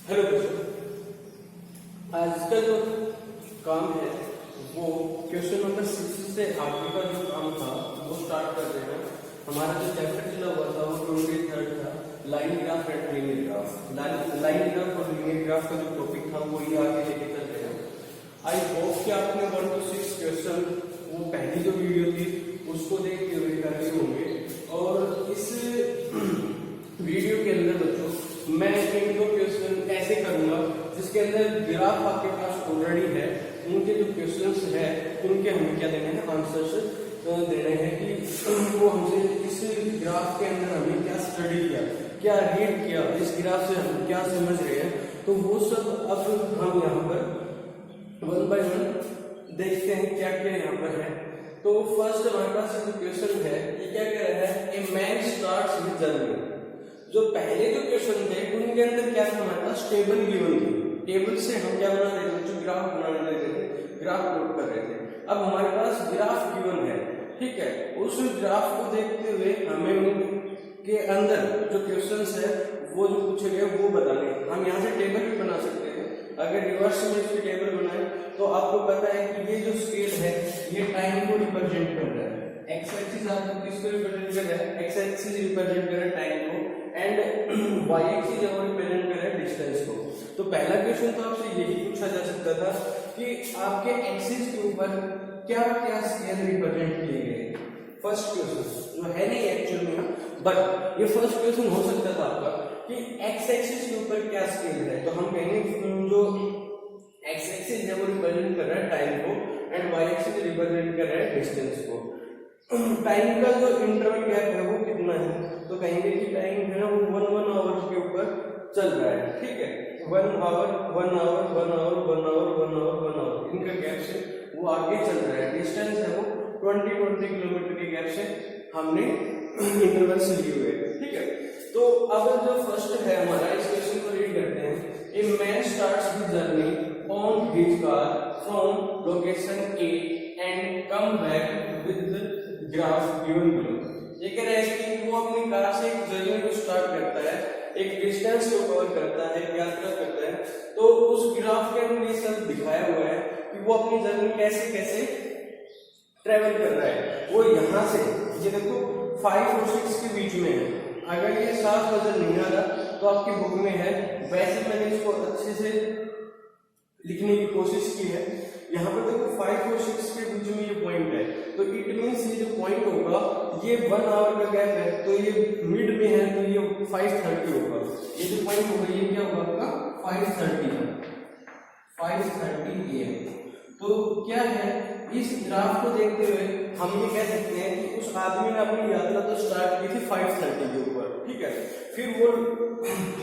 Hello दोस्तों, आज का जो काम है वो क्वेश्चन नंबर 6 से आगे का जो काम था वो स्टार्ट कर रहे हैं। हमारा जो चैप्टर चला हुआ था वो 23rd था, line graph and linear graph. Line graph और लीनियर ग्राफ का जो टॉपिक था वो ही आगे लेके चल रहे हैं। आई होप कि आपने 1 to 6 क्वेश्चन वो पहली जो वीडियो थी उसको देखते हुए कर रहे होंगे। और इस वीडियो के अंदर बच्चों मैं इन दो क्वेश्चन ऐसे करूंगा जिसके अंदर ग्राफ आपके पास ऑलरेडी है, उनके जो क्वेश्चंस है उनके हमें क्या देने हैं, आंसर्स देने हैं कि वो हमसे इस ग्राफ के अंदर हमें क्या स्टडी किया, क्या रीड किया, इस ग्राफ से हम क्या समझ रहे हैं। तो वो सब अब हम यहाँ पर 1 by 1 देखते हैं क्या क्या यहाँ पर है। तो फर्स्ट हमारे पास जो क्वेश्चन है ये क्या कह रहा है, a man starts his journey. जो पहले जो क्वेश्चन थे उनके अंदर क्या था, हमारे पास टेबल गिवन थी। टेबल से हम क्या बना रहे थे, जो ग्राफ बनाने लगे थे, ग्राफ प्लॉट कर रहे थे। अब हमारे पास ग्राफ गिवन है, ठीक है। उस ग्राफ को देखते हुए हमें उनके अंदर जो क्वेश्चंस है वो जो पूछे गए वो बताने। हम यहाँ से टेबल भी बना सकते हैं। अगर रिवर्स में इसकी टेबल बनाए तो आपको पता है कि ये जो स्केल है ये टाइम को रिप्रेजेंट कर रहा है। एक्स एक्सिस आपको किसको रिप्रेजेंट कर रहा है, एक्स एक्सिस रिप्रेजेंट कर रहा है टाइम को, एंड वाई एक्सिस रिप्रेजेंट कर रहा है डिस्टेंस को। तो पहला क्वेश्चन तो आपसे यही पूछा जा सकता था कि आपके एक्सिस के ऊपर क्या क्या स्केल रिप्रेजेंट किए गए। फर्स्ट क्वेश्चन जो है नहीं एक्चुअल में, बट ये फर्स्ट क्वेश्चन हो सकता था आपका कि एक्स एक्सिस के ऊपर क्या स्केल है। तो हम कहेंगे जो एक्स एक्सिस है वो रिप्रेजेंट कर रहा है टाइम को एंड वाई एक्सिस रिप्रेजेंट कर रहा है डिस्टेंस को। टाइम का जो इंटरवल गैप है वो कितना है, तो कहेंगे कि टाइम है ना वो 1 आवर के ऊपर चल रहा है, ठीक है। 1 hour 1 hour 1 hour 1 hour 1 hour 1 hour इनका गैप से वो आगे चल रहा है। डिस्टेंस है वो 20 किलोमीटर के गैप से हमने इंटरवल से लिए हुए, ठीक है। तो अब जो फर्स्ट है हमारा, इस क्वेश्चन को रीड करते हैं। A man starts his journey on his car from location A and come back with graph given below. ये कह रहा है कि वो अपनी कार से एक जर्नी को स्टार्ट करता है, एक डिस्टेंस को कवर करता है, यात्रा करता है। तो उस ग्राफ के अंदर ये सब दिखाया हुआ है कि वो अपनी जर्नी कैसे कैसे ट्रेवल कर रहा है। वो यहाँ से ये देखो 5 और 6 के बीच में है। अगर ये साफ नजर नहीं आ रहा तो आपकी बुक में है, वैसे मैंने इसको अच्छे से लिखने की कोशिश की है। यहाँ पर देखो 5 और 6 के बीच में ये पॉइंट है, तो इट मींस ये जो पॉइंट होगा ये 1 आवर का गैप है, तो ये मिड में है, तो ये 5:30 होगा। ये जो पॉइंट होगा ये क्या होगा आपका 5:30 AM। तो क्या है, इस ग्राफ को देखते हुए हम ये कह सकते हैं कि उस आदमी ने अपनी यात्रा तो स्टार्ट की थी 5:30 के ऊपर, ठीक है। फिर वो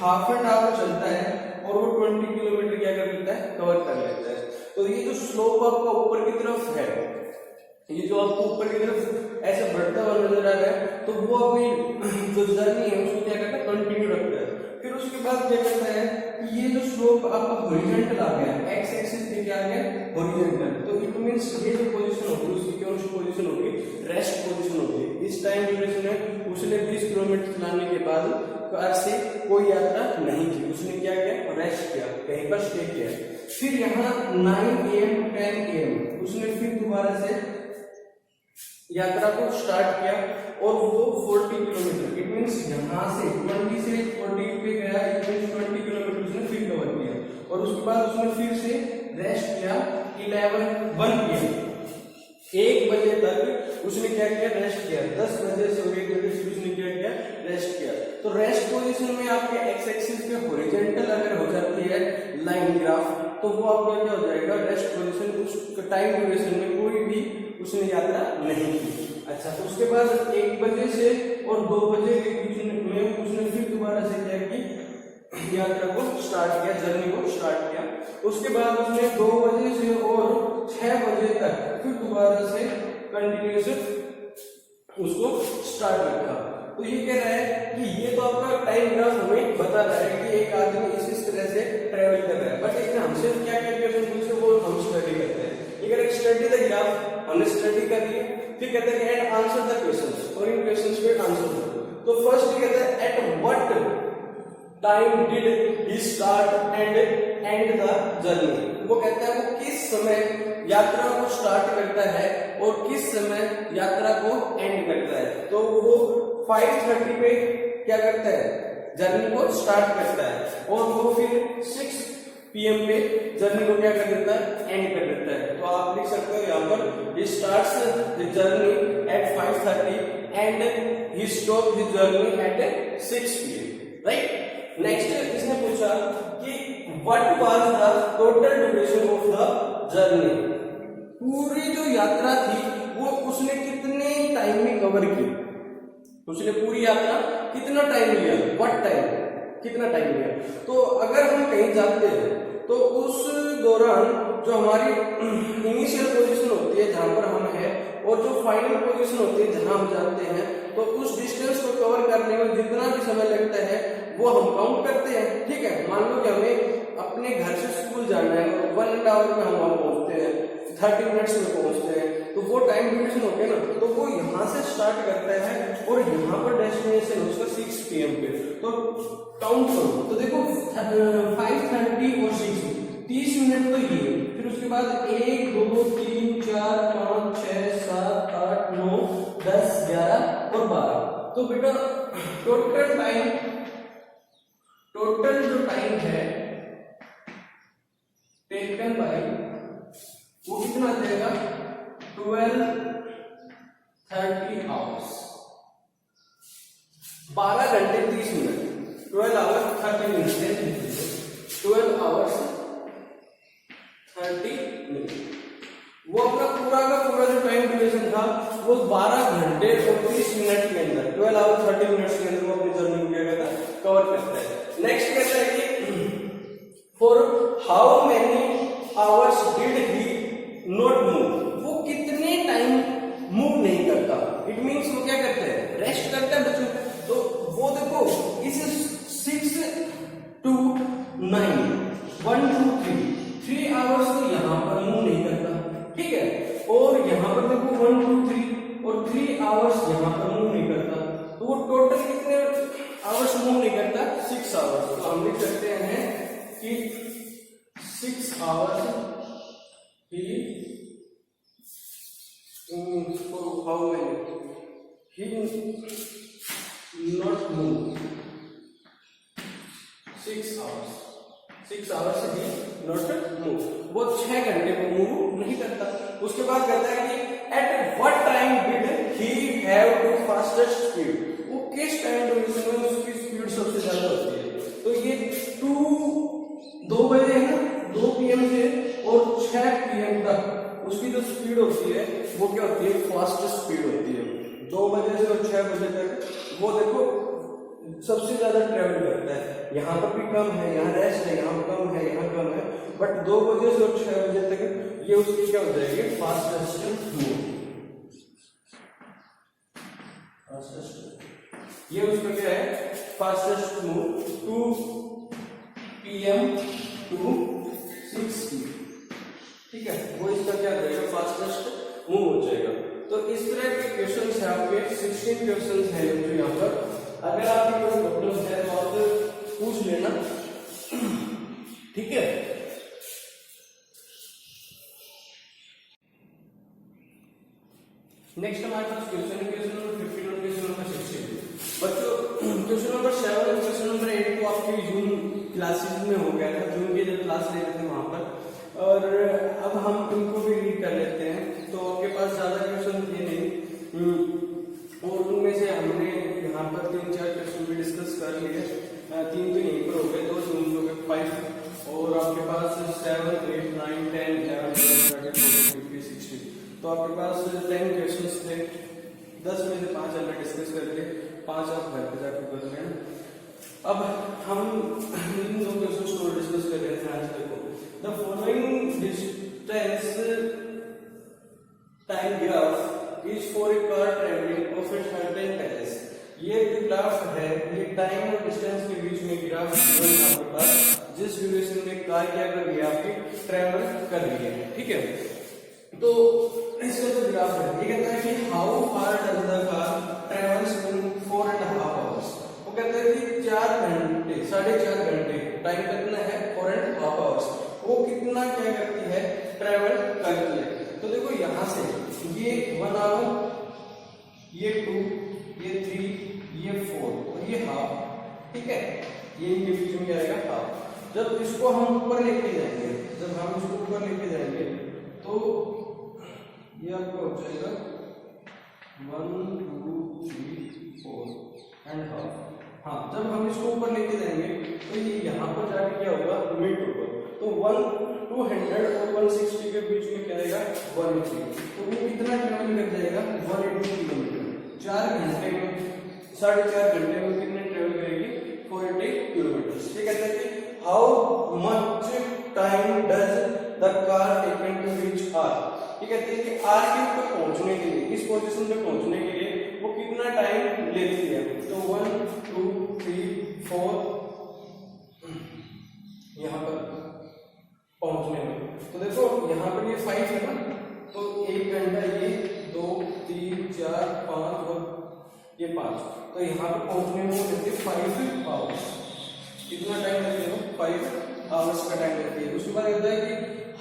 हाफ एन आवर चलता है और वो 20 किलोमीटर क्या कर लेता है, कवर कर लेता है। तो ये जो स्लोप आपका ऊपर की तरफ है, ये जो आपको ऊपर की तरफ ऐसे बढ़ता हुआ नजर आ रहा है, तो वो अपनी जो जर्नी है उसको क्या करता है, कंटिन्यू रखता है। फिर उसके बाद क्या करता है कि ये जो स्लोप आपका हॉरिजॉन्टल आ गया, एक्स एक्सिस पे क्या आ गया, हॉरिजॉन्टल। तो इट मींस ये जो पोजीशन होगी उसकी कौन सी पोजीशन होगी, रेस्ट पोजीशन होगी। इस टाइम ड्यूरेशन में उसने 20 किलोमीटर चलाने के बाद कार से कोई यात्रा नहीं की, उसने क्या किया, रेस्ट किया, कहीं पर स्टे किया। फिर यहाँ 9 AM to 10 AM उसने फिर दोबारा से यात्रा को स्टार्ट किया और वो 40 किलोमीटर, इट मींस यहाँ से 20 से 40 पे गया, इट मींस 20 किलोमीटर उसने फिर कवर किया। और उसके बाद उसने फिर से रेस्ट किया 1 PM, 1 बजे तक उसने क्या किया, रेस्ट किया। 10 बजे से 1 बजे से उसने क्या किया, रेस्ट किया। तो रेस्ट पोजीशन में आपके एक्स एक्सिस पे हॉरिजॉन्टल अगर हो जाती है लाइन ग्राफ, तो वो आपका क्या हो जाएगा, रेस्ट पोजीशन। उस टाइम ड्यूरेशन में कोई भी उसने यात्रा नहीं की। अच्छा, तो उसके बाद 1 बजे से और 2 बजे के बीच में उसने फिर दोबारा से क्या की, यात्रा को स्टार्ट किया, जर्नी को स्टार्ट किया। उसके बाद उसने 2 बजे से और 6 बजे तक फिर दोबारा से कंटिन्यूस उसको स्टार्ट रखा। तो ये कह रहा है कि ये तो आपका टाइम ग्राफ हमें बता रहा है कि एक आदमी इस तरह से ट्रेवल कर रहा है। बट लेकिन हमसे क्या क्या क्वेश्चन पूछे वो हम स्टडी करते हैं। अगर एक स्टडी द ग्राफ हमने स्टडी कर ली, फिर कहते हैं एंड आंसर द क्वेश्चंस, और इन क्वेश्चंस पे आंसर दो। तो फर्स्ट कहता है at what time did he start and and the journey. वो कहता है वो किस समय यात्रा को स्टार्ट करता है और किस समय यात्रा को एंड करता है। तो वो 5:30 पे क्या करता है, जर्नी को स्टार्ट करता है और वो फिर 6 PM पे जर्नी को क्या कर देता है, एंड कर देता है। तो आप लिख सकते हो यहाँ पर he starts the journey at 5:30 and he stops the journey at 6 PM, right? Next इसने पूछा कि what was the total duration of the journey, पूरी जो यात्रा थी वो उसने कितने टाइम में कवर की, उसने पूरी यात्रा कितना टाइम लिया, what टाइम, कितना टाइम लिया। तो अगर हम कहीं जाते हैं तो उस दौरान जो हमारी इनिशियल पोजीशन होती है जहां पर हम हैं और जो फाइनल पोजीशन होती है जहां हम जाते हैं, तो उस डिस्टेंस को कवर करने में जितना भी समय लगता है वो हम काउंट करते हैं। ठीक है, मान लो कि हमें अपने घर से स्कूल जाना है और 1 आवर में हम वहां पहुंचते हैं, 30 मिनट्स में पहुंचते हैं, तो वो टाइम ड्यूरेशन हो गया ना। तो वो यहाँ से स्टार्ट करता है और यहाँ पर डेस्टिनेशन उसका 6 PM पे। तो काउंट करो तो देखो 5:30 और 6 30 मिनट तो ये, फिर उसके बाद 1 2 3 4 5 6 7 8 9 10 11 और 12। तो बेटा टोटल जो टाइम है टेकन बाय वो कितना आ जाएगा, 12:30 आवर्स, 12 घंटे 30 minute, 12 hours 30 minute, 12 hours 30 minute. वो अपना पूरा का पूरा जो टाइम ड्यूरेशन था वो 12 घंटे और 30 मिनट के अंदर, 12 आवर्स 30 मिनट्स के अंदर वो अपनी जर्नी को क्या कहता है, कवर करता है। नेक्स्ट कहता है कि for how many hours did he not move, वो कितने टाइम मूव नहीं करता। इट मीन्स वो क्या करता है, रेस्ट करता है बच्चों। तो वो देखो इस 6 to 9 1 2 3 आवर्स तो यहाँ पर मूव नहीं करता, ठीक है। और यहाँ पर देखो 1 2 3 और 3 आवर्स यहाँ पर मूव नहीं करता। तो वो टोटल कितने आवर्स मूव नहीं करता, 6 आवर्स। तो हम लिख सकते हैं कि 6 hours he how many he not move 6 hours, 6 hours he not move, वो 6 घंटे को मूव नहीं करता। उसके बाद कहता है कि at what time did he have to fastest speed, वो किस टाइम ड्यूरेशन में उसकी स्पीड सबसे ज्यादा होती है। तो ये 2 बजे है ना, 2 PM से और 6 PM तक उसकी जो स्पीड होती है वो क्या होती है, फास्टेस्ट स्पीड होती है। 2 बजे से और 6 बजे तक वो देखो सबसे ज्यादा ट्रेवल करता है। यहाँ पर भी कम है, यहाँ रेस्ट है, यहाँ कम है, यहाँ कम है, बट 2 बजे से और 6 बजे तक ये उसकी क्या हो जाएगी, फास्टेस्ट मूव। ये उसका क्या है, fastest move 2 PM to 6 PM, ठीक है। वो इसका क्या रहेगा, फास्टेस्ट मूव हो जाएगा। तो इस तरह के क्वेश्चंस है आपके 16 क्वेश्चंस हैं जो यहाँ पर। अगर आपके कोई प्रॉब्लम है तो आप पूछ लेना, ठीक है। नेक्स्ट हमारे पास क्वेश्चन है, क्वेश्चन नंबर 15 और क्वेश्चन नंबर 16। बच्चों क्वेश्चन नंबर 7 और क्वेश्चन नंबर 8 तो आपके जून क्लासेस में हो गया था, जून के जब क्लास ले रहे थे वहां पर, और अब हम उनको भी रीड कर लेते हैं। तो आपके पास ज्यादा क्वेश्चन थे नहीं और उनमें से हमने यहाँ पर 3-4 क्वेश्चन भी डिस्कस कर लिए। 3 तो यहीं पर हो गए, 2 जून हो गए, 5 और आपके पास 7 8 9 10 11 12 13 14 15 16। तो आपके पास 10 क्वेश्चन थे, 10 में से 5 हमने डिस्कस कर लिए, 5 आप घर पे जाकर कर लेना। अब हम इन 2 क्वेश्चन को डिस्कस कर रहे थे। आज देखो the following distance time graph is for a car travelling of a certain distance. ये जो ग्राफ है ये टाइम और डिस्टेंस के बीच में ग्राफ है आपके पास, जिस ड्यूरेशन में कार क्या कर रही है, आपकी ट्रेवल कर रही है, ठीक है। तो इसका जो ग्राफ है ये कहता है कि how far does the car travels in 4.5 hours. वो कहता है कि 4 घंटे 4.5 ये 1 आवर, ये 2, ये 3, ये 4 और ये हाफ, ठीक है, ये इनके बीच में क्या रहेगा हाफ। जब इसको हम ऊपर लेके जाएंगे, जब हम इसको ऊपर लेके जाएंगे तो ये आपका हो जाएगा 1 2 3 4 एंड हाफ। हाँ, जब हम इसको ऊपर लेके जाएंगे तो ये यहाँ पर जाके क्या होगा, मिड होगा। तो 200 और 160 के बीच में क्या रहेगा 180। तो वो कितना ट्रेवल कर जाएगा 180 किलोमीटर। 4 घंटे में, 4.5 घंटे में कितने ट्रेवल करेगी 480 किलोमीटर। ये कहते हैं कि how much time does the car taken to reach R. ये कहते हैं कि आर के ऊपर पहुंचने के लिए, इस पोजीशन पे पहुंचने के लिए वो कितना टाइम लेती है। तो 1 2 3 4 यहाँ पर पहुंचने में, तो देखो यहाँ पर ये 5 है ना, तो 1 घंटा, ये 2 3 4 5 और ये 5, तो यहाँ पर पहुंचने में वो लेते 5 आवर्स। कितना टाइम लगते हो 5 आवर्स का टाइम लगती है। उसके बाद कहता है कि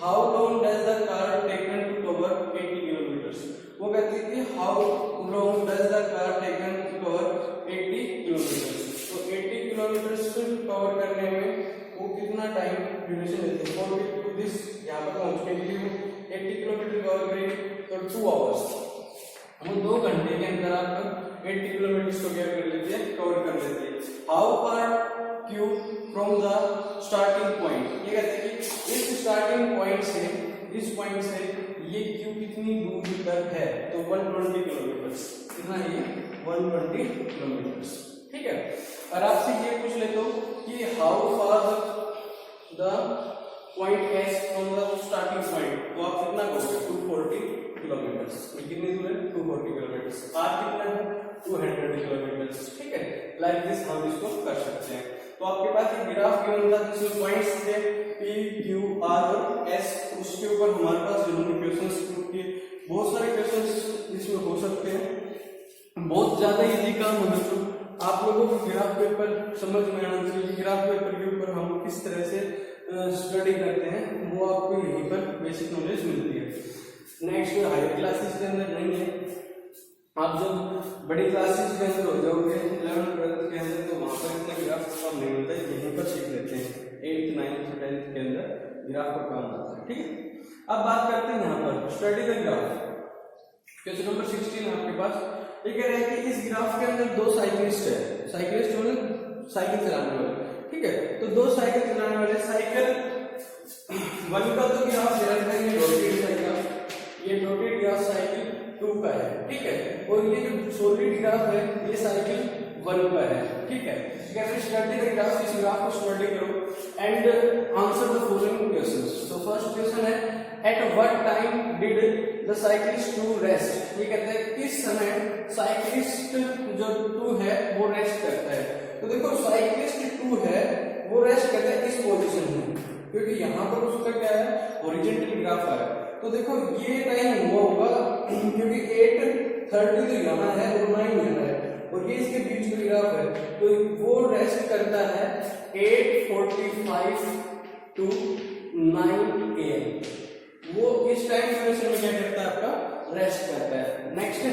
how long does the car taken to cover 80 kilometres. वो कहते हैं कि how long does the car taken to cover 80 kilometres. तो 80 किलोमीटर्स कवर करने में वो कितना टाइम ड्यूरेशन लेते हैं। 40 टू दिस, यहाँ पर पहुंचने के लिए वो 80 किलोमीटर कवर करेंगे तो 2 आवर्स। वो 2 घंटे के अंदर आप 80 किलोमीटर को क्या कर लेते हैं, कवर कर लेते हैं। How far Q from the starting point. ये कहते हैं कि इस स्टार्टिंग पॉइंट से, इस पॉइंट से ये क्यू कितनी दूरी पर है, तो 120 किलोमीटर। कितना है 120 किलोमीटर, ठीक है। और आपसे ये पूछ लेते हो कि how far the point S from the starting point, तो आप कितना करोगे 240 किलोमीटर। ये कितनी दूर है 240 किलोमीटर। आर कितना है 200 किलोमीटर, ठीक है। लाइक दिस हम इसको कर सकते हैं। तो आपके पास एक ग्राफ गिवन था जिसमें पॉइंट्स थे P, Q, R और S। उसके ऊपर हमारे पास जिन्होंने क्वेश्चंस प्रूव किए, बहुत सारे क्वेश्चंस इसमें हो सकते हैं। बहुत ज्यादा इजी काम है बच्चों, आप लोगों को ग्राफ पेपर समझ में आना चाहिए। ग्राफ पेपर के ऊपर हम किस तरह से स्टडी करते हैं वो आपको यहीं पर बेसिक नॉलेज मिलती है। नेक्स्ट हायर क्लासेस के अंदर नहीं है, आप जब बड़ी क्लासेस के अंदर हो जाओगे 11th 12th के अंदर, तो वहां पर इतना ग्राफ का काम नहीं होता है, यहीं पर सीख लेते हैं। 8th 9th 10th के अंदर ग्राफ का काम आता है, ठीक है। अब बात करते हैं यहाँ पर study the graph. Question number 16 है आपके पास। ये कह रहे हैं कि इस ग्राफ के अंदर 2 साइकिलिस्ट है। साइकिलिस्ट होने साइकिल चलाने वाले, ठीक है। तो 2 साइकिल चलाने वाले, साइकिल 1 का तो ग्राफ दे रखा है, ये डॉटेड ग्राफ, ये डॉटेड ग्राफ साइकिल 2 का है, ठीक है। और ये जो सॉलिड ग्राफ है ये साइकिल 1 का है, ठीक है। कैसे स्टडी द ग्राफ, इस ग्राफ को स्टडी करो and answer the following questions. तो फर्स्ट क्वेश्चन है at what time did the cyclist to rest. ये कहते हैं किस समय साइक्लिस्ट जो 2 है वो रेस्ट करता है। तो देखो साइक्लिस्ट 2 है वो रेस्ट करता है इस पोजीशन में, क्योंकि यहाँ पर उसका क्या है हॉरिजॉन्टल ग्राफ है। तो देखो ये टाइम हुआ होगा क्योंकि 8:30 तो यहाँ है और 9 यहाँ है और ये इसके बीच में ग्राफ है, तो वो रेस्ट करता है 8:45 टू 9 AM। वो इस टाइम ड्यूरेशन में क्या करता है आपका रेस्ट करता है। नेक्स्ट है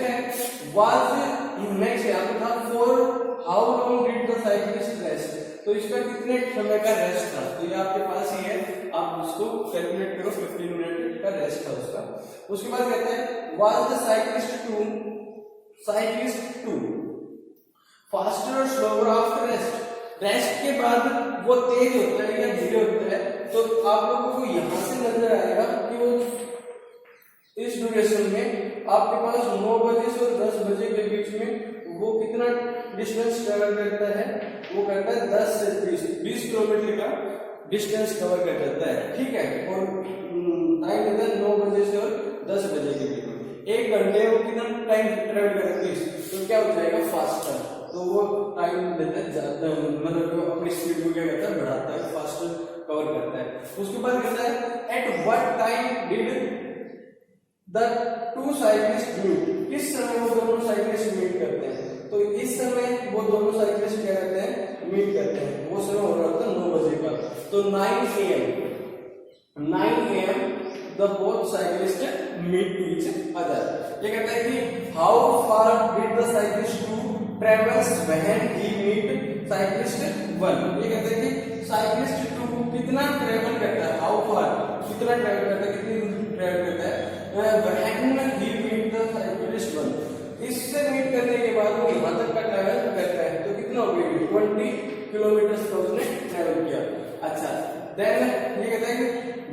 नेक्स्ट यहाँ पे था for how long did the cyclist rest. तो इसका कितने समय का रेस्ट था, तो ये आपके पास ही है, आप उसको कैलकुलेट करो। 15 मिनट का रेस्ट था उसका। उसके बाद कहते हैं was the cyclist two faster और स्लोअर आफ्टर रेस्ट। रेस्ट के बाद वो तेज होता है या धीरे होता है, तो आप लोगों को यहां से नजर आएगा कि वो इस ड्यूरेशन में आपके पास 9 बजे से 10 बजे के बीच में वो कितना डिस्टेंस कवर करता है, वो करता है 10 से 20 किलोमीटर का डिस्टेंस कवर कर जाता है, ठीक है। और टाइम लेता है 9 बजे से और 10 बजे के बीच में। 1 घंटे वो कितना टाइम ट्रेवल करती है, तो क्या हो जाएगा फास्टर। तो वो टाइम लेता है ज्यादा, मतलब अपनी स्पीड को क्या करता है बढ़ाता है, फास्टर कवर करता है। उसके बाद कहता है at what time did the 2 cyclist meet. किस समय वो दोनों साइक्लिस्ट मीट करते हैं, तो इस समय वो दोनों साइक्लिस्ट क्या करते हैं मीट करते हैं। वो समय हो रहा था 9 बजे का, तो 9 AM the both cyclist meet to each other. ये कहता है कि how far did the cyclist two travels when he meet cyclist 1। ये कहते हैं कि साइक्लिस्ट 2 कितना ट्रेवल करता है, हाउ फार कितना ट्रेवल करता है, कितनी दूर ट्रेवल करता है when he meet the cyclist 1। इससे मीट करने के बाद वो यहां तक का ट्रेवल करता है, तो कितना हो गया 20 किलोमीटर तो उसने ट्रेवल किया। अच्छा, देन ये कहता है कि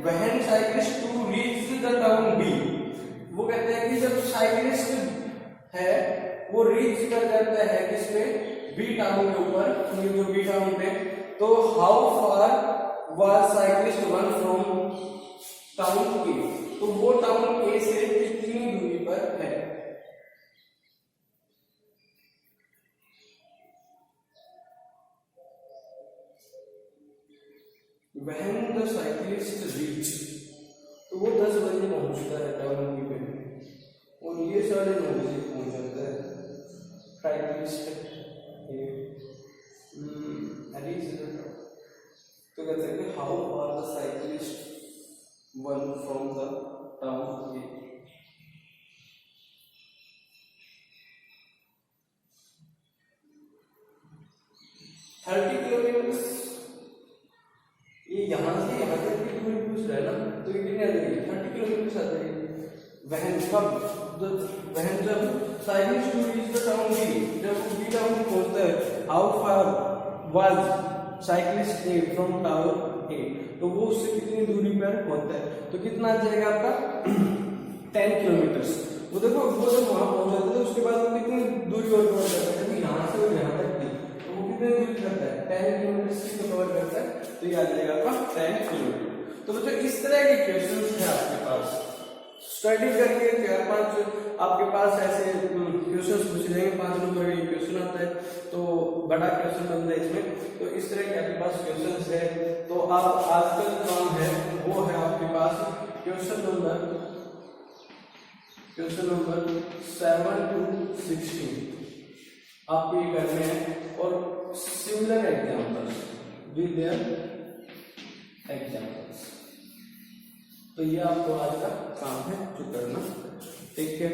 when cyclist 2 reach the town B. वो कहते हैं कि जब साइक्लिस्ट है वो रीच कर जाता है किसमें, बी टाउन के ऊपर, जो बी टाउन पे, तो how far was cyclist 1 from town A. तो वो टाउन ए से कितनी दूरी पर है। When the cyclist reach, तो वो 10 बजे पहुंचता है टाउन पे और ये 9:30 बजे पहुंच जाता है साइक्लिस्ट। तो कहते हैं कि how far the cyclist 1 from the town A. ये यहां से यहां तक की दूरी पूछ रहा है ना, तो ये कितनी आ जाएगी 30 किलोमीटर आ जाएगी। वहन जब cyclist two reach the town B, जब वो बी टाउन पहुंचता है, how far was cyclist A from town A, तो वो उससे कितनी दूरी पर पहुंचता है, तो कितना आ जाएगा आपका 10 किलोमीटर। वो देखो वो जब वहां पहुंच जाता है तो उसके बाद वो कितनी दूरी और कवर करता है, यहां से यहां तक थी, तो वो कितनी दूरी करता है 10 किलोमीटर से कवर करता है, तो ये आ जाएगा आपका 10 किलोमीटर। तो बच्चों इस तरह के क्वेश्चंस हैं आपके पास, स्टडी करके 4-5 आपके पास ऐसे क्वेश्चंस पूछ जाएंगे, 5 नंबर का क्वेश्चन आता है, तो बड़ा क्वेश्चन बनता है इसमें। तो इस तरह के आपके पास क्वेश्चंस है, तो आप आज का जो काम है वो है आपके पास क्वेश्चन नंबर 7 to 16 आपको ये करने हैं, और similar examples with their examples. तो ये आपको आज का काम है जो करना। ठीक है।